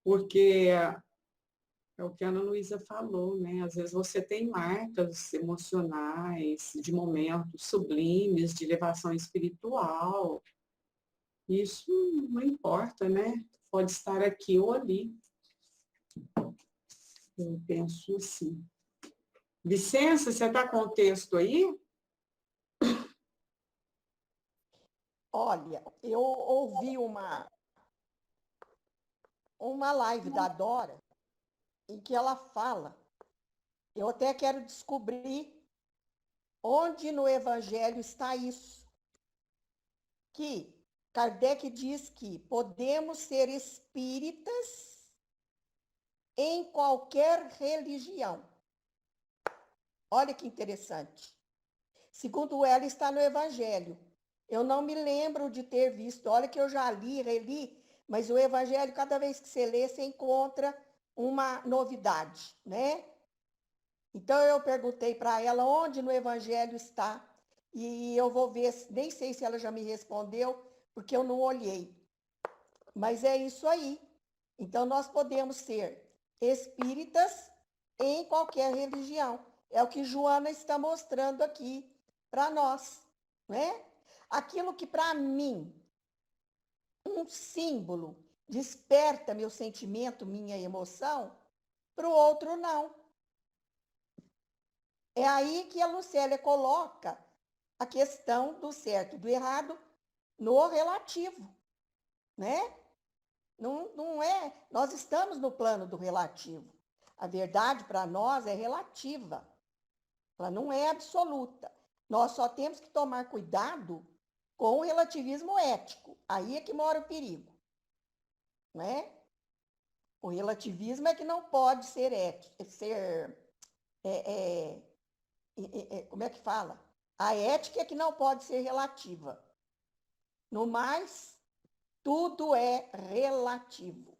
Porque é o que a Ana Luísa falou, né? Às vezes você tem marcas emocionais, de momentos sublimes, de elevação espiritual. Isso não importa, né? Pode estar aqui ou ali. Eu penso assim. Vicença, você está com o texto aí? Olha, eu ouvi uma live da Dora em que ela fala, eu até quero descobrir onde no Evangelho está isso, que Kardec diz que podemos ser espíritas em qualquer religião. Olha que interessante. Segundo ela, está no Evangelho. Eu não me lembro de ter visto, olha que eu já li, reli, mas o Evangelho, cada vez que você lê, você encontra uma novidade, né? Então, eu perguntei para ela onde no Evangelho está, e eu vou ver, nem sei se ela já me respondeu, porque eu não olhei. Mas é isso aí. Então, nós podemos ser espíritas em qualquer religião. É o que Joana está mostrando aqui para nós, né? Aquilo que para mim, um símbolo, desperta meu sentimento, minha emoção, para o outro não. É aí que a Lucélia coloca a questão do certo e do errado no relativo, né? Não é, nós estamos no plano do relativo. A verdade para nós é relativa. Ela não é absoluta. Nós só temos que tomar cuidado com o relativismo ético. Aí é que mora o perigo. Né? O relativismo é que não pode ser ético, como é que fala? A ética é que não pode ser relativa. No mais, tudo é relativo.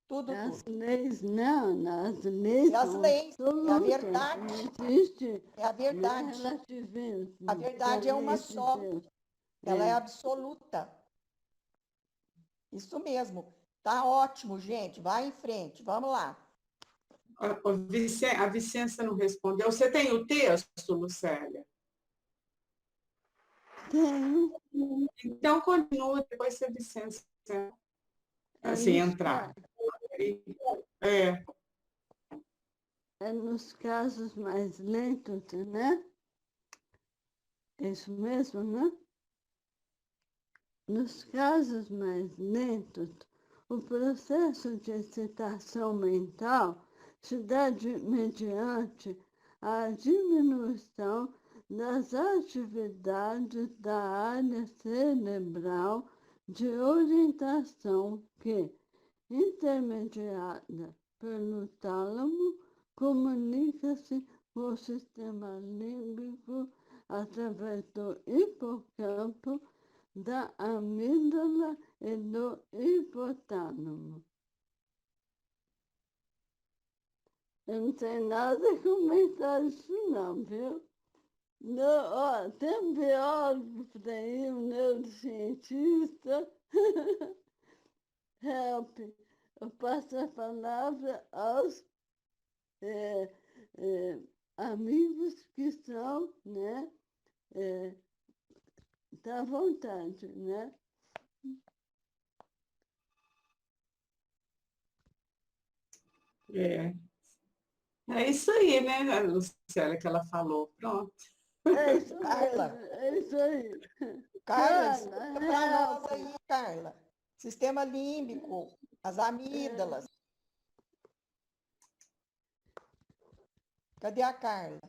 Tudo. As leis não, as leis As são leis, é a absolutas, verdade. não existe É a verdade. relativismo. A verdade é uma lei de só. Deus. Ela é absoluta. Isso mesmo. Tá ótimo, gente. Vai em frente. Vamos lá. A Vicência não respondeu. Você tem o texto, Lucélia? Tenho. Então, continua, depois se a Vicência assim, entrar. É. É nos casos mais lentos, né? É isso mesmo, né? Nos casos mais lentos, o processo de excitação mental se dá mediante a diminuição das atividades da área cerebral de orientação que, intermediada pelo tálamo, comunica-se com o sistema límbico através do hipocampo, da amígdala e do hipotálamo. Eu não tenho nada a comentar isso não, viu? Não, ó, tem um biólogo por aí, um neurocientista. Help. Eu passo a palavra aos amigos que são, né? Tá à vontade, né? É isso aí, né, Lucélia, que ela falou. Pronto. É isso Carla. mesmo, é isso aí. Carla, explica para nós aí, Carla. Sistema límbico, as amígdalas. Cadê a Carla?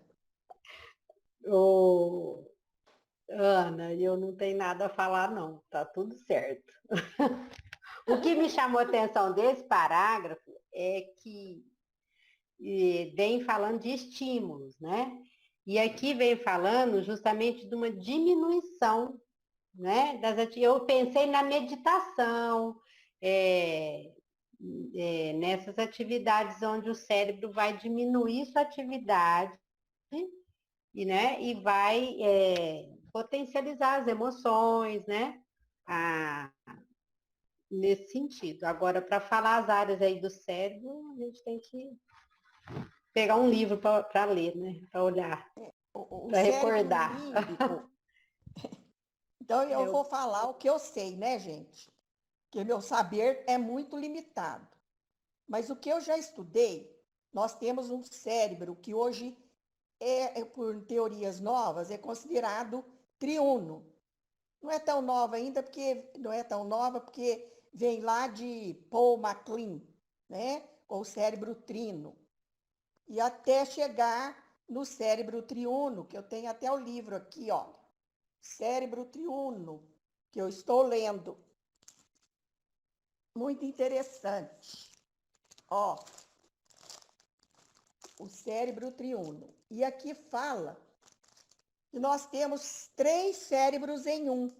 Ô, Ana, eu não tenho nada a falar, não. Tá tudo certo. O que me chamou a atenção desse parágrafo é que vem falando de estímulos, né? E aqui vem falando justamente de uma diminuição, né? Eu pensei na meditação, nessas atividades onde o cérebro vai diminuir sua atividade e vai potencializar as emoções, né? Nesse sentido. Agora, para falar as áreas aí do cérebro, a gente tem que pegar um livro para ler, né? Para olhar, para recordar. Límbico. Então, eu vou falar o que eu sei, né, gente? Porque meu saber é muito limitado. Mas o que eu já estudei, nós temos um cérebro que hoje, por teorias novas, é considerado triuno. Não é tão nova ainda, porque vem lá de Paul MacLean, né? Com o cérebro trino. E até chegar no cérebro triuno, que eu tenho até o livro aqui, ó. Cérebro triuno, que eu estou lendo. Muito interessante. Ó, o cérebro triuno. E aqui fala que nós temos 3 cérebros em um.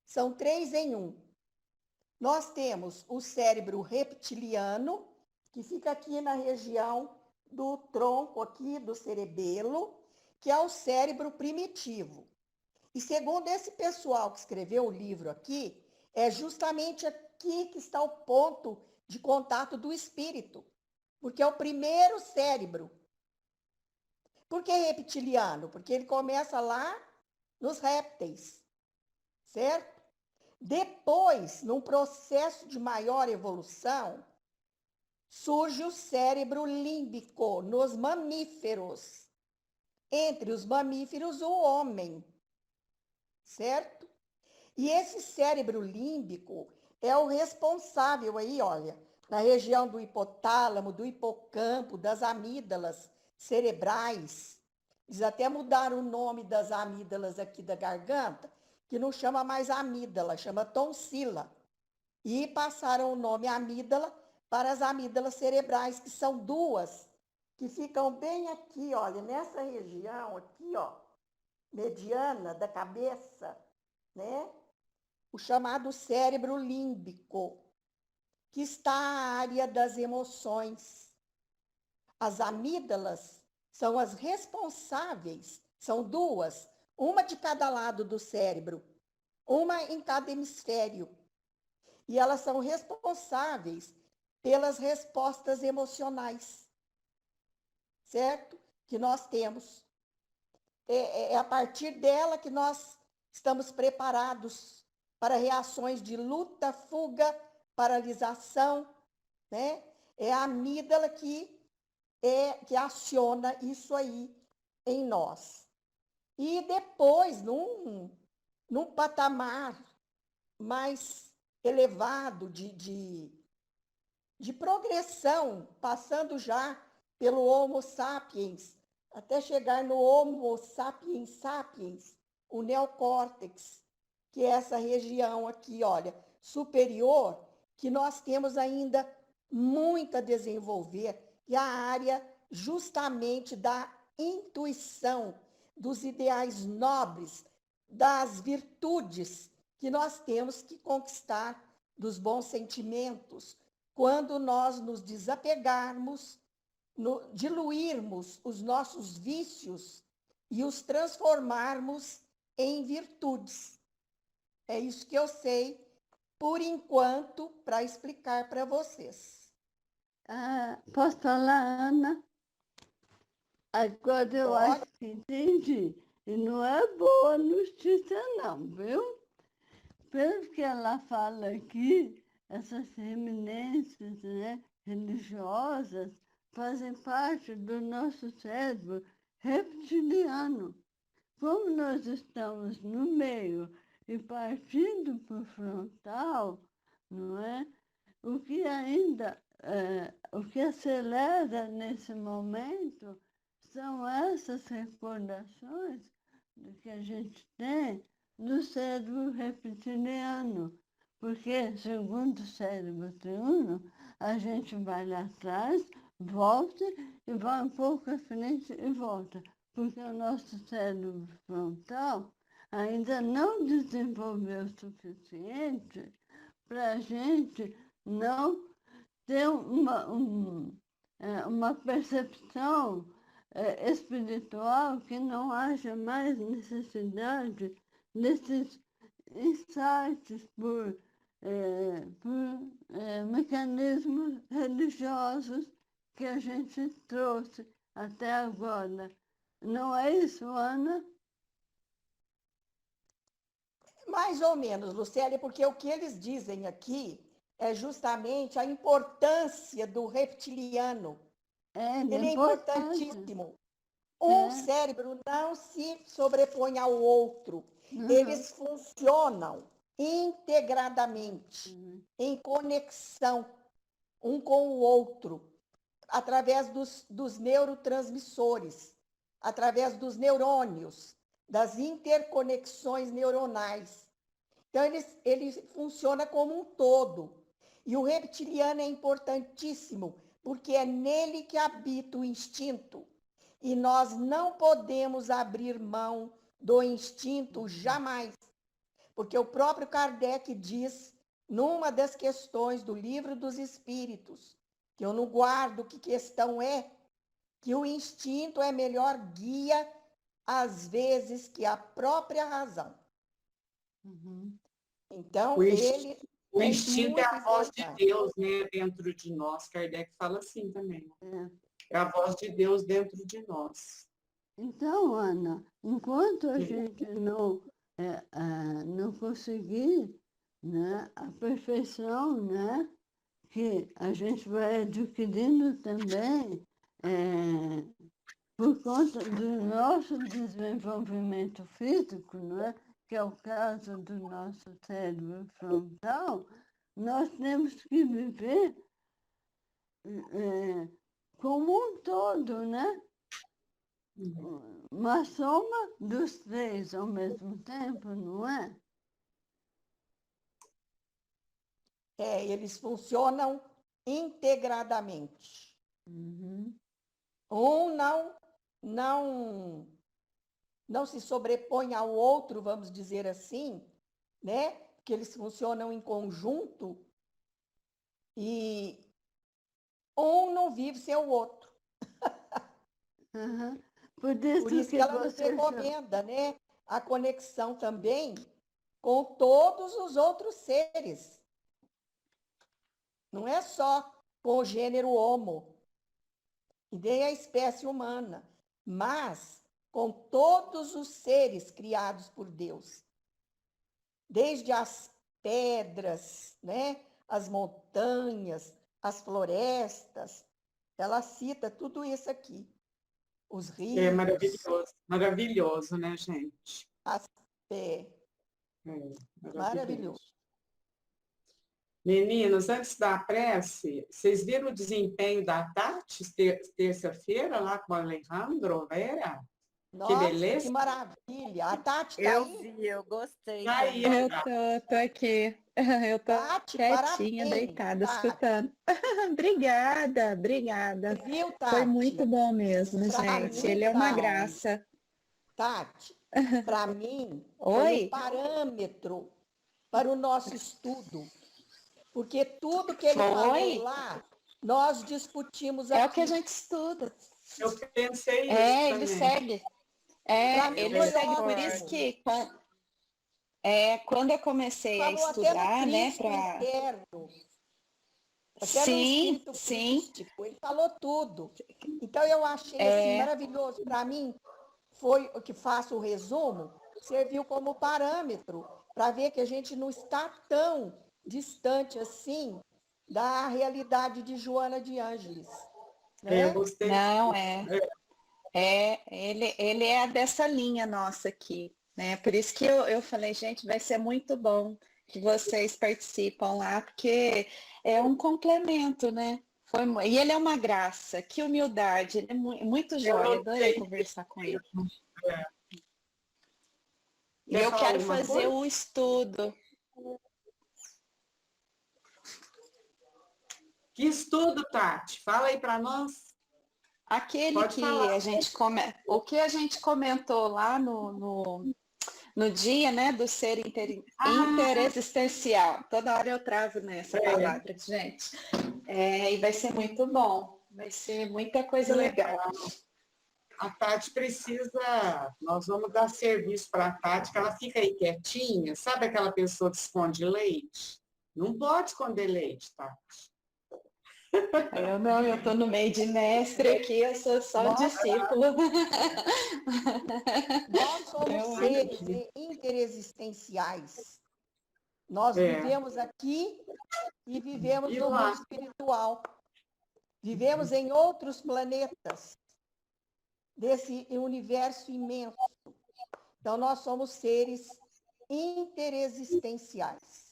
São 3 em um. Nós temos o cérebro reptiliano, que fica aqui na região do tronco aqui, do cerebelo, que é o cérebro primitivo. E segundo esse pessoal que escreveu o livro aqui, é justamente aqui que está o ponto de contato do espírito, porque é o primeiro cérebro. Por que reptiliano? Porque ele começa lá nos répteis, certo? Depois, num processo de maior evolução, surge o cérebro límbico nos mamíferos. Entre os mamíferos, o homem, certo? E esse cérebro límbico é o responsável aí, olha, na região do hipotálamo, do hipocampo, das amígdalas cerebrais. Eles até mudaram o nome das amígdalas aqui da garganta, que não chama mais amígdala, chama tonsila. E passaram o nome amígdala para as amígdalas cerebrais, que são duas, que ficam bem aqui, olha, nessa região aqui, ó, mediana da cabeça, né? O chamado cérebro límbico, que está a área das emoções. As amígdalas são as responsáveis, são duas, uma de cada lado do cérebro, uma em cada hemisfério. E elas são responsáveis pelas respostas emocionais, certo? Que nós temos. É a partir dela que nós estamos preparados para reações de luta, fuga, paralisação, né? É a amígdala que aciona isso aí em nós. E depois, num patamar mais elevado de progressão, passando já pelo Homo sapiens, até chegar no Homo sapiens sapiens, o neocórtex, que é essa região aqui, olha, superior, que nós temos ainda muito a desenvolver, e a área justamente da intuição, dos ideais nobres, das virtudes que nós temos que conquistar, dos bons sentimentos, quando nós nos desapegarmos, diluirmos os nossos vícios e os transformarmos em virtudes. É isso que eu sei, por enquanto, para explicar para vocês. Posso falar, Ana? Agora eu acho que entendi. E não é boa notícia não, viu? Pelo que ela fala aqui, essas eminências, né, religiosas fazem parte do nosso cérebro reptiliano. Como nós estamos no meio e partindo para o frontal, não é? O que ainda, o que acelera nesse momento são essas recordações que a gente tem do cérebro reptiliano, porque, segundo o cérebro triuno, a gente vai lá atrás, volta e vai um pouco à frente e volta, porque o nosso cérebro frontal ainda não desenvolveu o suficiente para a gente não ter uma percepção espiritual, que não haja mais necessidade desses insights por mecanismos religiosos que a gente trouxe até agora. Não é isso, Ana? Mais ou menos, Lucélia, porque o que eles dizem aqui é justamente a importância do reptiliano. Ele é importantíssimo. Um cérebro não se sobrepõe ao outro. Eles funcionam integradamente, em conexão um com o outro, através dos neurotransmissores, através dos neurônios, das interconexões neuronais. Então, ele funciona como um todo. E o reptiliano é importantíssimo, porque é nele que habita o instinto. E nós não podemos abrir mão do instinto jamais. Porque o próprio Kardec diz, numa das questões do Livro dos Espíritos, que eu não guardo que questão é, que o instinto é melhor guia, às vezes, que a própria razão. Então, o instinto é a voz de Deus, né, dentro de nós. Kardec fala assim também. É a voz de Deus dentro de nós. Então, Ana, enquanto a gente não conseguir, né, a perfeição, né, que a gente vai adquirindo também por conta do nosso desenvolvimento físico, né, que é o caso do nosso cérebro frontal, nós temos que viver como um todo, né? Uma soma dos três ao mesmo tempo, não é? Eles funcionam integradamente. Uhum. Um não se sobrepõe ao outro, vamos dizer assim, né? Porque eles funcionam em conjunto e um não vive sem o outro. Uhum. Por Por isso que ela nos você chama. recomenda, né? A conexão também com todos os outros seres. Não é só com o gênero Homo, e nem a espécie humana, mas com todos os seres criados por Deus. Desde as pedras, né? As montanhas, as florestas. Ela cita tudo isso aqui. Os rios. É maravilhoso, maravilhoso, né, gente? É, Maravilhoso. maravilhoso. Meninos, antes da prece, vocês viram o desempenho da Tati terça-feira lá com o Alejandro Vera? Nossa, Que beleza! que maravilha. A Tati tá Eu aí? vi, eu gostei Tá aí, também. Eu tô aqui. Eu tô Tati, quietinha, parabéns, deitada, Tati. escutando. Obrigada. Viu, Foi Tati? muito bom mesmo, Pra gente. mim, Ele é uma Tati, graça. para mim, foi Oi? um parâmetro para o nosso estudo. Porque tudo que ele falou lá, nós discutimos aqui. É o que a gente estuda. Eu pensei isso Ele também. segue. Pra mim Ele foi segue. Por ótimo. isso que quando eu comecei a Falou até estudar, no né, Cristo pra... interno. Até no Sim, espírito sim. crístico, ele falou tudo. Então eu achei assim maravilhoso. Para mim, foi o que faço o resumo, serviu como parâmetro para ver que a gente não está tão distante assim da realidade de Joana de Ângeles. Né? Eu gostei. Não, ele é dessa linha nossa aqui, né? Por isso que eu falei, gente, vai ser muito bom que vocês participam lá, porque é um complemento, né? E ele é uma graça, que humildade, ele é muito jóia, adorei conversar com ele. E Quer eu falar quero alguma fazer coisa? o estudo. Que estudo, Tati? Fala aí para nós. Aquele Pode que falar. o que a gente comentou lá no dia, né, do ser interexistencial. Toda hora eu trago nessa palavra, gente. E vai ser muito bom. Vai ser muita coisa legal. A Tati precisa... Nós vamos dar serviço para a Tati, que ela fica aí quietinha. Sabe aquela pessoa que esconde leite? Não pode esconder leite, Tati. Eu estou no meio de mestre aqui, eu sou só discípulo. Nós somos seres interexistenciais. Nós vivemos aqui e vivemos no mundo espiritual. Vivemos em outros planetas desse universo imenso. Então, nós somos seres interexistenciais.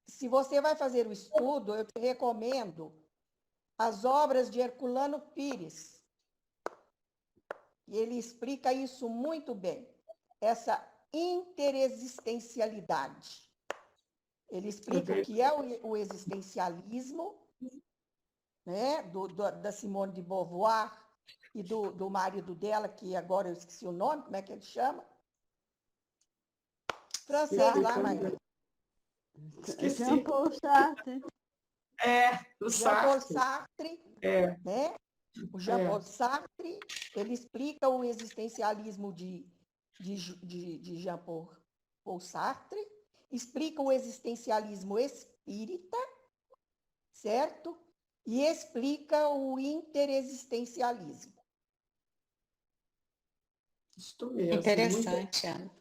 Se você vai fazer o estudo, eu te recomendo as obras de Herculano Pires. E ele explica isso muito bem, essa interexistencialidade. Ele explica o que é o existencialismo, né, da Simone de Beauvoir e do marido dela, que agora eu esqueci o nome, como é que ele chama? Francês lá, Maria. Jean-Paul Sartre. O Jean-Paul Sartre. Sartre, né? O Jean-Paul Sartre, ele explica o existencialismo de Jean-Paul Sartre, explica o existencialismo espírita, certo? E explica o interexistencialismo. Isso mesmo. Interessante, Ana.